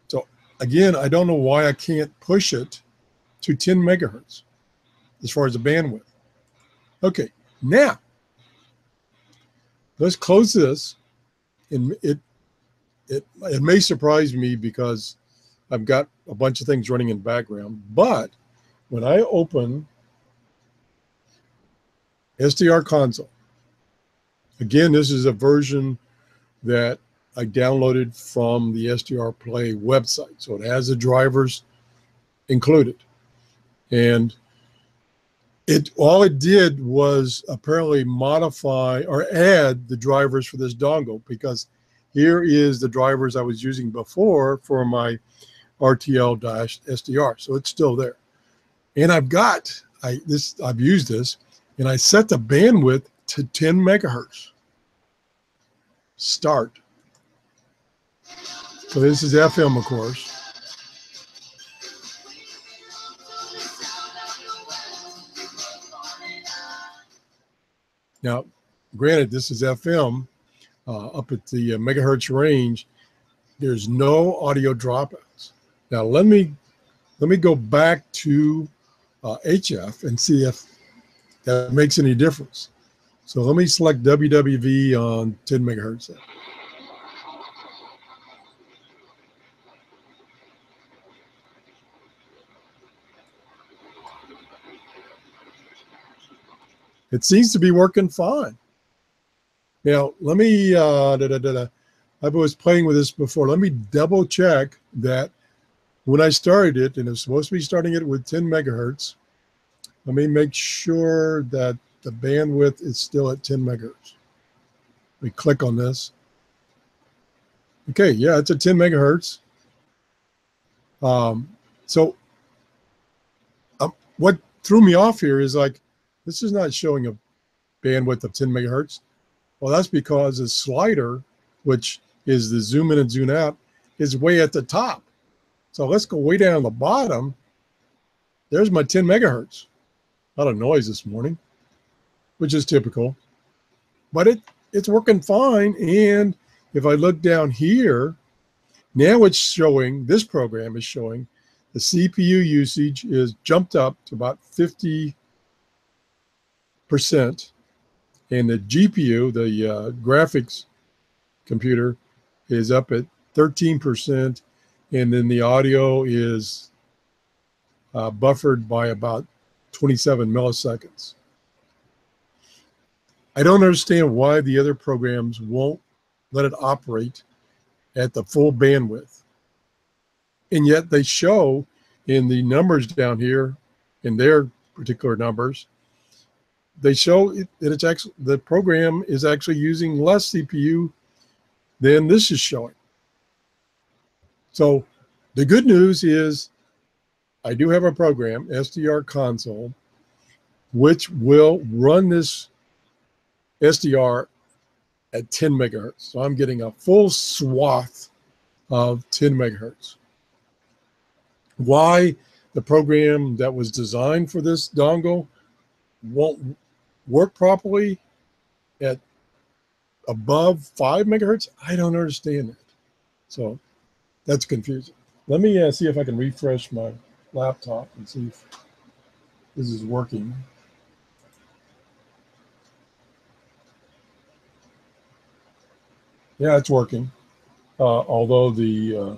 So again, I don't know why I can't push it to 10 megahertz as far as the bandwidth. Okay, now let's close this. And it may surprise me because I've got a bunch of things running in the background, but when I open SDR console, again, this is a version that I downloaded from the SDRPlay website. So it has the drivers included. And all it did was apparently modify or add the drivers for this dongle, because here is the drivers I was using before for my RTL-SDR. So it's still there. And I've used this, and I set the bandwidth to 10 megahertz. Start. So this is FM, of course. Now, granted, this is FM up at the megahertz range. There's no audio dropouts. Now, let me go back to HF and see if that makes any difference. So let me select WWV on 10 megahertz. It seems to be working fine. Now, let me, I was playing with this before. Let me double check that when I started it, and it's supposed to be starting it with 10 megahertz, let me make sure that the bandwidth is still at 10 megahertz. Let me click on this. Okay, yeah, it's at 10 megahertz. What threw me off here is like, this is not showing a bandwidth of 10 megahertz. Well, that's because the slider, which is the zoom in and zoom out, is way at the top. So let's go way down the bottom. There's my 10 megahertz. A lot of noise this morning, which is typical. But it's working fine. And if I look down here, now it's showing, this program is showing the CPU usage is jumped up to about 50%. And the GPU, the graphics computer, is up at 13%. And then the audio is buffered by about 27 milliseconds. I don't understand why the other programs won't let it operate at the full bandwidth. And yet they show in the numbers down here, in their particular numbers, they show that it's actually, the program is actually using less CPU than this is showing. So the good news is I do have a program, SDR console, which will run this SDR at 10 megahertz. So I'm getting a full swath of 10 megahertz. Why the program that was designed for this dongle won't work properly at above 5 megahertz, I don't understand that. So that's confusing. Let me see if I can refresh my laptop and see if this is working. Yeah, it's working. Although the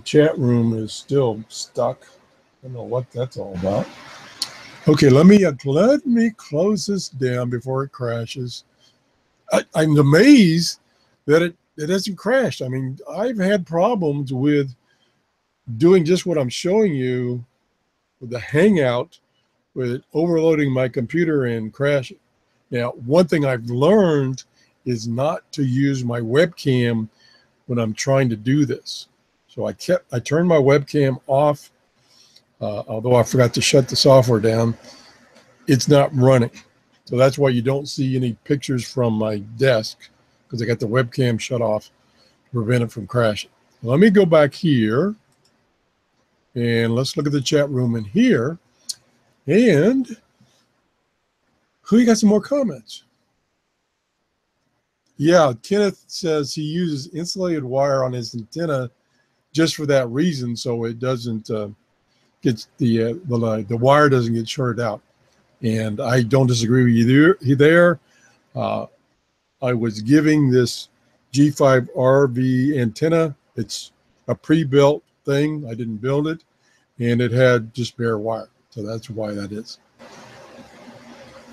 chat room is still stuck. I don't know what that's all about. Okay, let me close this down before it crashes. I'm amazed that it hasn't crashed. I mean, I've had problems with doing just what I'm showing you with the Hangout, with it overloading my computer and crashing. Now, one thing I've learned is not to use my webcam when I'm trying to do this. So I turned my webcam off, although I forgot to shut the software down. It's not running. So that's why you don't see any pictures from my desk, because I got the webcam shut off to prevent it from crashing. Let me go back here and let's look at the chat room in here. And who got some more comments? Yeah, Kenneth says he uses insulated wire on his antenna just for that reason, so it doesn't get the wire doesn't get shorted out. And I don't disagree with you there. I was giving this G5RV antenna. It's a pre-built thing. I didn't build it, and it had just bare wire. So that's why that is.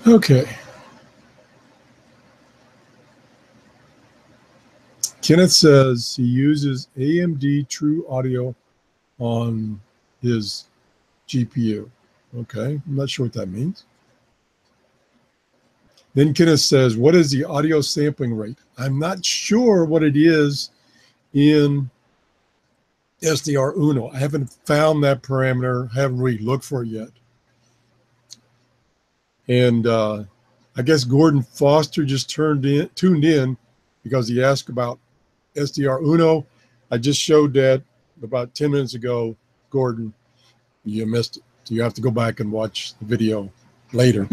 Okay. Kenneth says he uses AMD True Audio on his GPU. Okay, I'm not sure what that means. Then Kenneth says, what is the audio sampling rate? I'm not sure what it is in SDR Uno. I haven't found that parameter. I haven't really looked for it yet. And I guess Gordon Foster just tuned in because he asked about SDR Uno. I just showed that about 10 minutes ago, Gordon. You missed it. So you have to go back and watch the video later.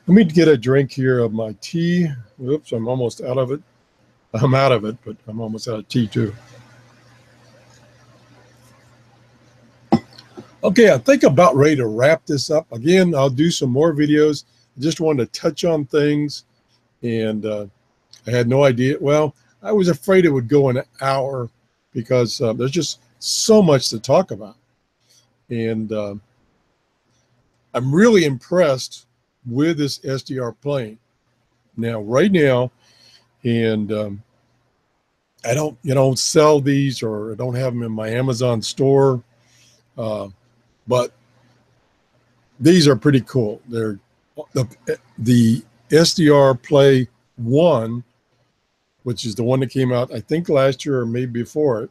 Let me get a drink here of my tea. Oops, I'm almost out of it. I'm out of it, but I'm almost out of tea too. Okay, I think I'm about ready to wrap this up. Again, I'll do some more videos. I just wanted to touch on things, and I had no idea. Well, I was afraid it would go an hour because there's just so much to talk about. And I'm really impressed with this SDR plane. Now, right now, and I don't sell these, or I don't have them in my Amazon store, but these are pretty cool. They're the SDRPlay 1, which is the one that came out, I think, last year or maybe before it,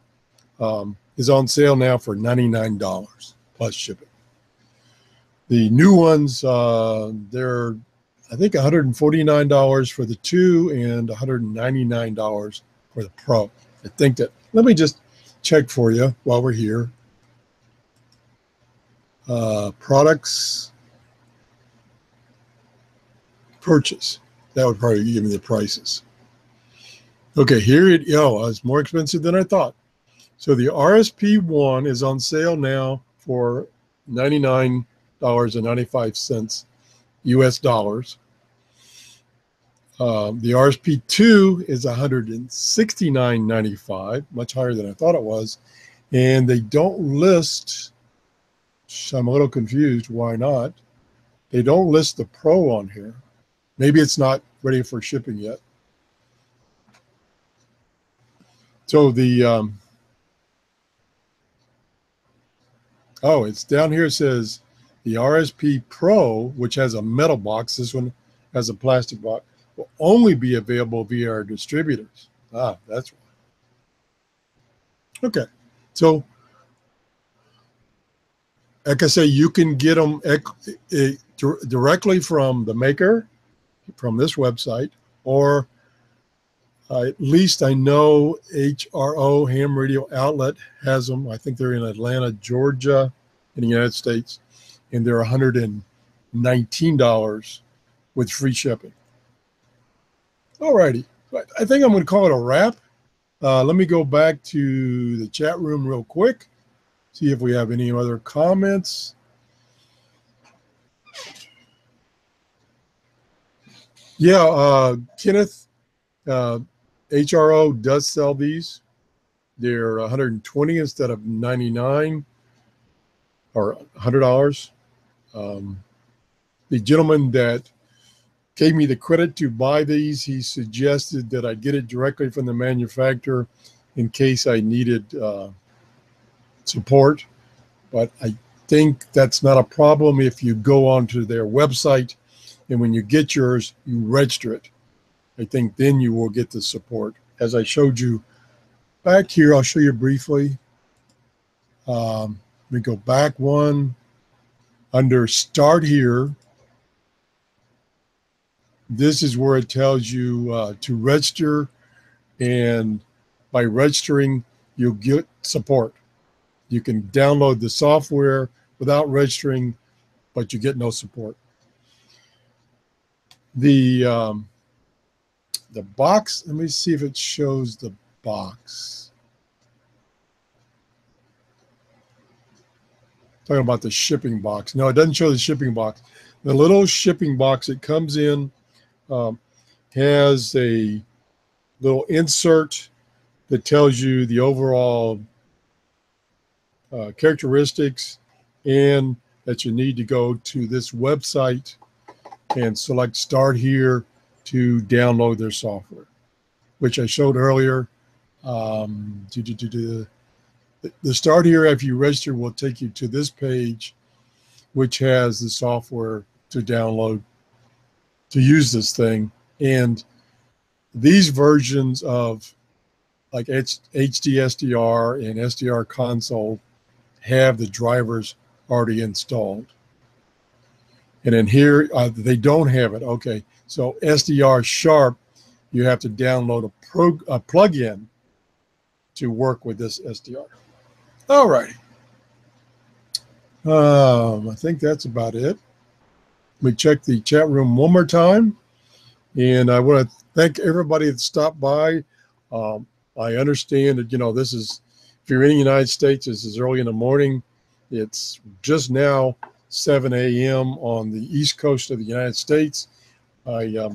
is on sale now for $99 plus shipping. The new ones, they're, I think, $149 for the 2 and $199 for the Pro. I think that, let me just check for you while we're here. Products, purchase. That would probably give me the prices. Okay, here it, it's more expensive than I thought. So the RSP1 is on sale now for $99.95 US dollars. The RSP2 is $169.95, much higher than I thought it was. And they don't list, I'm a little confused, why not? They don't list the Pro on here. Maybe it's not ready for shipping yet. So the, it's down here. It says the RSP Pro, which has a metal box, this one has a plastic box, will only be available via our distributors. That's why. Okay. So, like I say, you can get them directly from the maker, from this website, or at least I know HRO, Ham Radio Outlet, has them. I think they're in Atlanta, Georgia, in the United States, and they're $119 with free shipping. All righty. I think I'm going to call it a wrap. Let me go back to the chat room real quick, see if we have any other comments. Yeah, Kenneth, HRO does sell these. They're 120 instead of 99 or $100. The gentleman that gave me the credit to buy these, he suggested that I get it directly from the manufacturer in case I needed support. But I think that's not a problem if you go onto their website and when you get yours, you register it. I think then you will get the support. As I showed you back here, I'll show you briefly. Let me go back one. Under Start Here, this is where it tells you to register, and by registering, you'll get support. You can download the software without registering, but you get no support. The box, let me see if it shows the box. Talking about the shipping box. No, it doesn't show the shipping box. The little shipping box it comes in has a little insert that tells you the overall characteristics, and that you need to go to this website and select Start Here to download their software, which I showed earlier. The Start Here, if you register, will take you to this page, which has the software to download to use this thing. And these versions of like HD SDR and SDR console have the drivers already installed. And in here, they don't have it. Okay, so SDR Sharp, you have to download a plug-in to work with this SDR. All righty. I think that's about it. Let me check the chat room one more time. And I want to thank everybody that stopped by. I understand that, you know, this is, if you're in the United States, this is early in the morning. It's just now 7 a.m. on the East Coast of the United States. I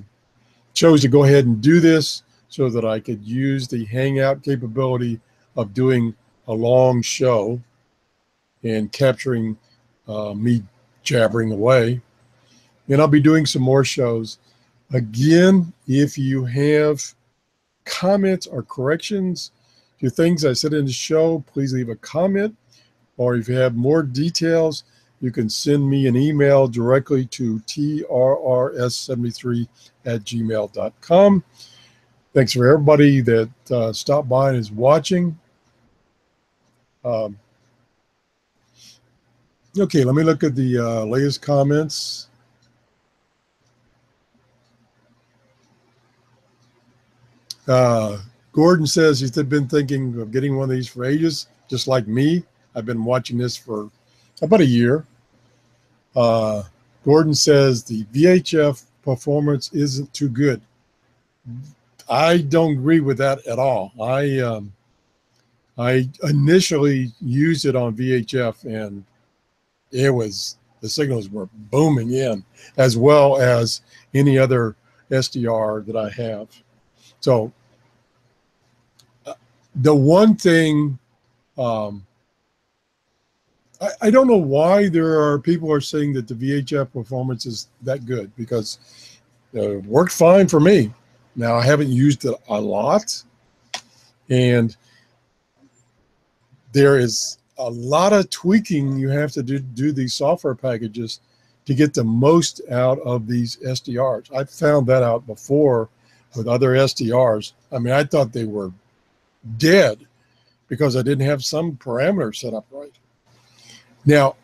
chose to go ahead and do this so that I could use the Hangout capability of doing a long show and capturing me jabbering away. And I'll be doing some more shows. Again, if you have comments or corrections to things I said in the show, please leave a comment. Or if you have more details, you can send me an email directly to TRRS73@gmail.com. Thanks for everybody that stopped by and is watching. Okay, let me look at the latest comments. Gordon says he's been thinking of getting one of these for ages, just like me. I've been watching this for about a year. Gordon says the VHF performance isn't too good. I don't agree with that at all. I initially used it on VHF, and it was, the signals were booming in, as well as any other SDR that I have. So the one thing, I don't know why there are people are saying that the VHF performance is that good, because it worked fine for me. Now, I haven't used it a lot, and there is a lot of tweaking you have to do these software packages to get the most out of these SDRs. I found that out before with other SDRs. I mean, I thought they were dead because I didn't have some parameters set up right. Now,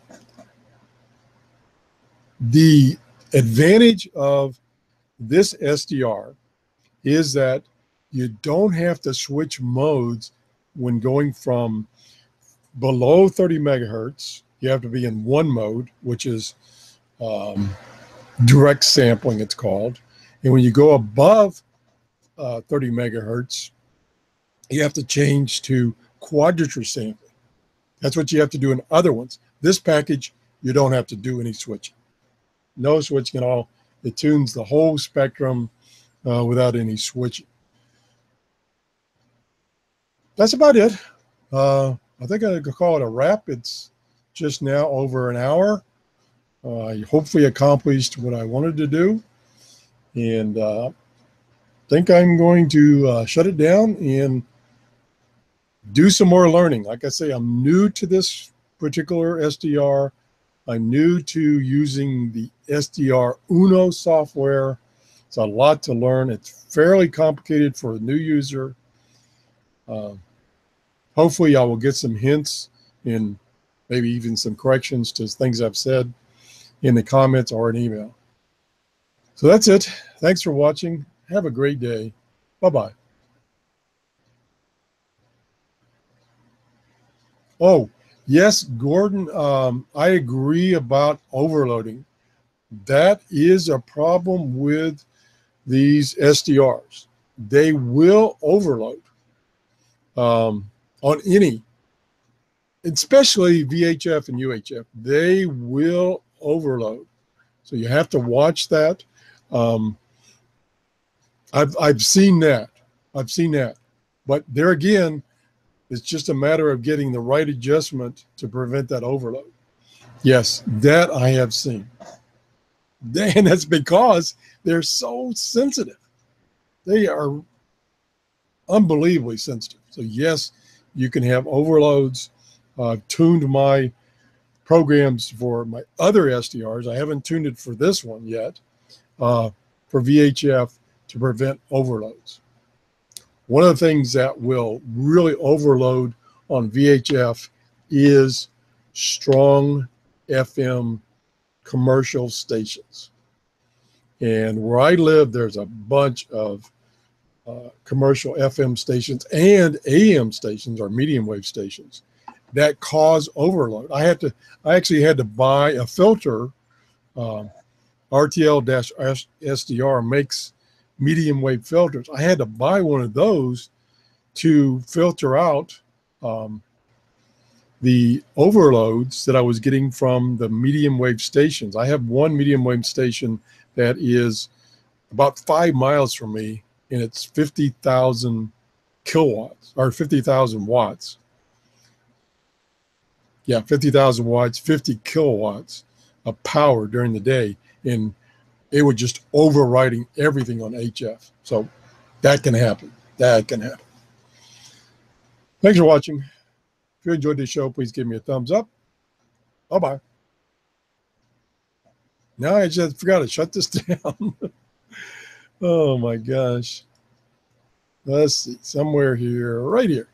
the advantage of this SDR is that you don't have to switch modes when going from below 30 megahertz. You have to be in one mode, which is direct sampling, it's called. And when you go above 30 megahertz, you have to change to quadrature sampling. That's what you have to do in other ones. This package, you don't have to do any switching. No switching at all. It tunes the whole spectrum without any switching. that's about it. I think I could call it a wrap. It's just now over an hour. I hopefully accomplished what I wanted to do, and think I'm going to shut it down and do some more learning. Like I say, I'm new to this particular SDR. I'm new to using the SDR Uno software. It's a lot to learn. It's fairly complicated for a new user. Hopefully I will get some hints and maybe even some corrections to things I've said in the comments or an email. So that's it. Thanks for watching. Have a great day. Bye-bye. Oh, yes, Gordon, I agree about overloading. That is a problem with these SDRs. They will overload on any, especially VHF and UHF. They will overload. So you have to watch that. I've seen that. I've seen that. But there again, it's just a matter of getting the right adjustment to prevent that overload. Yes, that I have seen. And that's because they're so sensitive. They are unbelievably sensitive. So yes, you can have overloads. I've tuned my programs for my other SDRs. I haven't tuned it for this one yet, for VHF to prevent overloads. One of the things that will really overload on VHF is strong FM commercial stations. And where I live, there's a bunch of commercial FM stations and AM stations, or medium wave stations, that cause overload. I actually had to buy a filter. RTL-SDR makes medium wave filters. I had to buy one of those to filter out the overloads that I was getting from the medium wave stations. I have one medium wave station that is about 5 miles from me, and it's 50,000 kilowatts, or 50,000 watts. Yeah, 50,000 watts, 50 kilowatts of power during the day. And it was just overriding everything on HF. So that can happen. That can happen. Thanks for watching. If you enjoyed this show, please give me a thumbs up. Bye-bye. Now I just forgot to shut this down. Oh my gosh. Let's see, somewhere here, right here.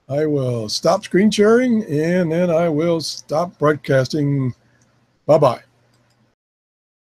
I will stop screen sharing, and then I will stop broadcasting. Bye-bye.